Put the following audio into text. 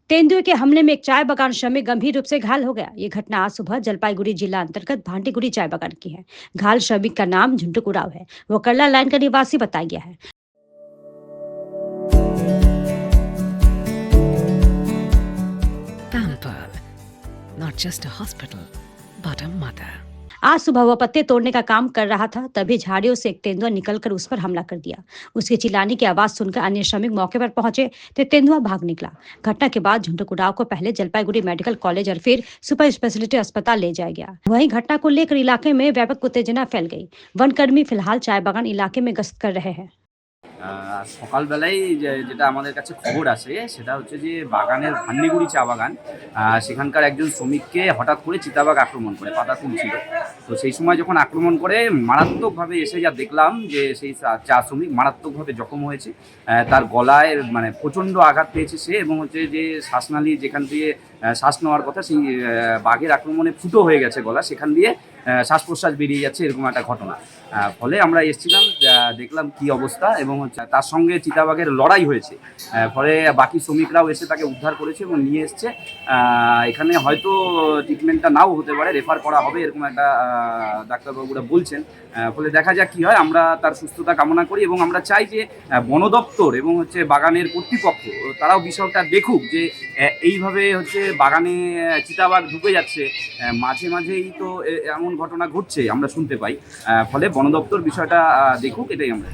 तेंदुए के हमले में एक चाय बागान श्रमिक गंभीर रूप से घायल हो गया। ये घटना आज सुबह जलपाईगुड़ी जिला अंतर्गत भांटीगुड़ी चाय बागान की है। घायल श्रमिक का नाम झुंटू उराव है। वो करला लाइन का निवासी बताया गया है। Pampered, not just a hospital, but a mother. आज सुबह वह पत्ते तोड़ने का काम कर रहा था, तभी झाड़ियों से एक तेंदुआ निकलकर उस पर हमला कर दिया। उसके चिल्लाने की आवाज सुनकर अन्य श्रमिक मौके पर पहुंचे तो तेंदुआ भाग निकला। घटना के बाद झुंटू उराव को पहले जलपाईगुड़ी मेडिकल कॉलेज और फिर सुपर स्पेशलिटी अस्पताल ले जाया गया। वहीं घटना को लेकर इलाके में व्यापक उत्तेजना फैल गई। वनकर्मी फिलहाल चाय बागान इलाके में गश्त कर रहे हैं। সকালবেলায় যেটা আমাদের কাছে খবর আসে সেটা হচ্ছে যে বাগানের ভান্ডিগুড়ি চা বাগান, সেখানকার একজন শ্রমিককে হঠাৎ করে চিতাবাঘ আক্রমণ করে, পাতা তুলছিল। তো সেই সময় যখন আক্রমণ করে মারাত্মকভাবে এসে যা দেখলাম যে সেই চা শ্রমিক মারাত্মকভাবে জখম হয়েছে। তার গলায় মানে প্রচণ্ড আঘাত পেয়েছে সে, এবং হচ্ছে যে শ্বাসনালী যেখান দিয়ে শ্বাস নেওয়ার কথা সেই বাঘের আক্রমণে ফুটো হয়ে গেছে গলা, সেখান দিয়ে শ্বাস প্রশ্বাস বেরিয়ে যাচ্ছে, এরকম একটা ঘটনা। ফলে আমরা এসেছিলাম, দেখলাম কি অবস্থা, এবং হচ্ছে তার সঙ্গে চিতাবাঘের লড়াই হয়েছে। ফলে বাকি শ্রমিকরাও এসে তাকে উদ্ধার করেছে এবং নিয়ে এসছে। এখানে হয়তো ট্রিটমেন্টটা নাও হতে পারে, রেফার করা হবে, এরকম একটা ডাক্তারবাবুরা বলছেন। ফলে দেখা যাক কী হয়। আমরা তার সুস্থতা কামনা করি এবং আমরা চাই যে বন দপ্তর এবং হচ্ছে বাগানের কর্তৃপক্ষ তারাও বিষয়টা দেখুক যে এইভাবে হচ্ছে বাগানে চিতাবাঘ ঢুকে যাচ্ছে। মাঝে মাঝেই তো এমন ঘটনা ঘটছে, আমরা শুনতে পাই। ফলে বন দপ্তর বিষয়টা দেখুক, এটাই আমরা